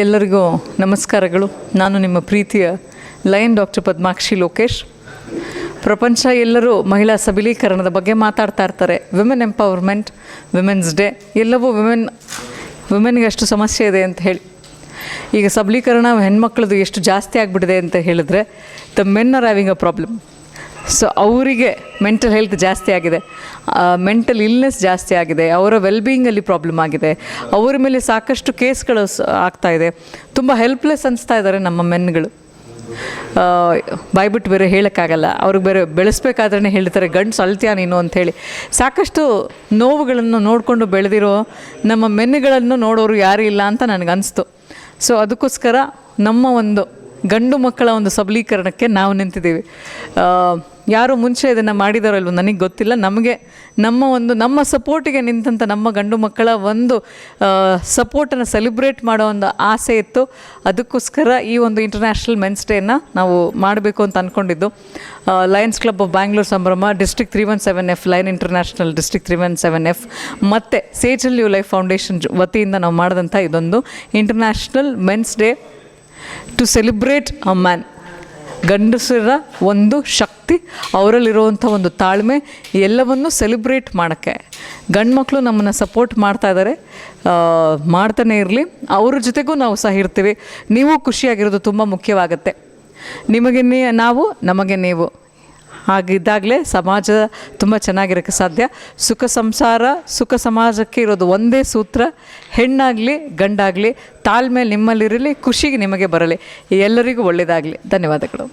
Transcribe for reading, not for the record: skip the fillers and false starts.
ಎಲ್ಲರಿಗೂ ನಮಸ್ಕಾರಗಳು. ನಾನು ನಿಮ್ಮ ಪ್ರೀತಿಯ ಲಯನ್ ಡಾಕ್ಟರ್ ಪದ್ಮಾಕ್ಷಿ ಲೋಕೇಶ್. ಪ್ರಪಂಚ ಎಲ್ಲರೂ ಮಹಿಳಾ ಸಬಲೀಕರಣದ ಬಗ್ಗೆ ಮಾತಾಡ್ತಾ ಇರ್ತಾರೆ. ವಿಮೆನ್ ಎಂಪವರ್ಮೆಂಟ್, ವಿಮೆನ್ಸ್ ಡೇ, ಎಲ್ಲವೂ ವಿಮೆನ್ಗೆ ಅಷ್ಟು ಸಮಸ್ಯೆ ಇದೆ ಅಂತ ಹೇಳಿ. ಈಗ ಸಬಲೀಕರಣ ಹೆಣ್ಮಕ್ಳದ್ದು ಎಷ್ಟು ಜಾಸ್ತಿ ಆಗಿಬಿಟ್ಟಿದೆ ಅಂತ ಹೇಳಿದ್ರೆ, the men are having a problem. So ಅವರಿಗೆ ಮೆಂಟಲ್ ಹೆಲ್ತ್ ಜಾಸ್ತಿ ಆಗಿದೆ, ಮೆಂಟಲ್ ಇಲ್ನೆಸ್ ಜಾಸ್ತಿ ಆಗಿದೆ, ಅವರ ವೆಲ್ಬೀಯಿಂಗಲ್ಲಿ ಪ್ರಾಬ್ಲಮ್ ಆಗಿದೆ, ಅವರ ಮೇಲೆ ಸಾಕಷ್ಟು ಕೇಸ್ಗಳು ಆಗ್ತಾಯಿದೆ. ತುಂಬ ಹೆಲ್ಪ್ಲೆಸ್ ಅನಿಸ್ತಾ ಇದ್ದಾರೆ ನಮ್ಮ ಮೆನ್ಗಳು. ಬಾಯ್ಬಿಟ್ಟು ಬೇರೆ ಹೇಳೋಕ್ಕಾಗಲ್ಲ, ಅವ್ರಿಗೆ ಬೇರೆ ಬೆಳೆಸ್ಬೇಕಾದ್ರೆ ಹೇಳ್ತಾರೆ ಗಂಡು ಅಳ್ತೀಯ ನೀನು ಅಂಥೇಳಿ. ಸಾಕಷ್ಟು ನೋವುಗಳನ್ನು ನೋಡಿಕೊಂಡು ಬೆಳೆದಿರೋ ನಮ್ಮ ಮೆನ್ನುಗಳನ್ನು ನೋಡೋರು ಯಾರೂ ಇಲ್ಲ ಅಂತ ನನಗನ್ನಿಸ್ತು. ಸೊ ಅದಕ್ಕೋಸ್ಕರ ನಮ್ಮ ಒಂದು ಗಂಡು ಮಕ್ಕಳ ಒಂದು ಸಬಲೀಕರಣಕ್ಕೆ ನಾವು ನಿಂತಿದ್ದೀವಿ. ಯಾರು ಮುಂಚೆ ಇದನ್ನು ಮಾಡಿದಾರೋ ಇಲ್ವೋ ನನಗೆ ಗೊತ್ತಿಲ್ಲ. ನಮ್ಮ ಸಪೋರ್ಟಿಗೆ ನಿಂತಂಥ ನಮ್ಮ ಗಂಡು ಮಕ್ಕಳ ಒಂದು ಸಪೋರ್ಟನ್ನು ಸೆಲೆಬ್ರೇಟ್ ಮಾಡೋ ಒಂದು ಆಸೆ ಇತ್ತು. ಅದಕ್ಕೋಸ್ಕರ ಈ ಒಂದು ಇಂಟರ್ನ್ಯಾಷನಲ್ ಮೆನ್ಸ್ ಡೇನ ನಾವು ಮಾಡಬೇಕು ಅಂತ ಅಂದ್ಕೊಂಡಿದ್ದು. ಲಯನ್ಸ್ ಕ್ಲಬ್ ಆಫ್ ಬ್ಯಾಂಗ್ಳೂರ್ ಸಂಭ್ರಮ, district 317F, lion international district 317F ಮತ್ತು ಸೇಜಲ್ ನ್ಯೂ ಲೈಫ್ ಫೌಂಡೇಶನ್ ವತಿಯಿಂದ ನಾವು ಮಾಡಿದಂಥ ಇದೊಂದು international men's day to celebrate a man. ಗಂಡಸರ ಒಂದು ಶಕ್ತಿ, ಅವರಲ್ಲಿರುವಂಥ ಒಂದು ತಾಳ್ಮೆ, ಎಲ್ಲವನ್ನು ಸೆಲೆಬ್ರೇಟ್ ಮಾಡೋಕ್ಕೆ ಗಂಡು ಮಕ್ಕಳು ನಮ್ಮನ್ನು ಸಪೋರ್ಟ್ ಮಾಡ್ತಾ ಇದ್ದಾರೆ. ಮಾಡ್ತಾನೆ ಇರಲಿ, ಅವ್ರ ಜೊತೆಗೂ ನಾವು ಸಹ ಇರ್ತೀವಿ. ನೀವು ಖುಷಿಯಾಗಿರೋದು ತುಂಬ ಮುಖ್ಯವಾಗುತ್ತೆ. ನಿಮಗೆ ನಾವು, ನಮಗೆ ನೀವು, ಹಾಗಿದ್ದಾಗಲೇ ಸಮಾಜ ತುಂಬ ಚೆನ್ನಾಗಿರೋಕ್ಕೆ ಸಾಧ್ಯ. ಸುಖ ಸಂಸಾರ, ಸುಖ ಸಮಾಜಕ್ಕೆ ಇರೋದು ಒಂದೇ ಸೂತ್ರ: ಹೆಣ್ಣಾಗಲಿ ಗಂಡಾಗಲಿ ತಾಳ್ಮೆ ನಿಮ್ಮಲ್ಲಿರಲಿ, ಖುಷಿಗೆ ನಿಮಗೆ ಬರಲಿ. ಎಲ್ಲರಿಗೂ ಒಳ್ಳೆಯದಾಗಲಿ. ಧನ್ಯವಾದಗಳು.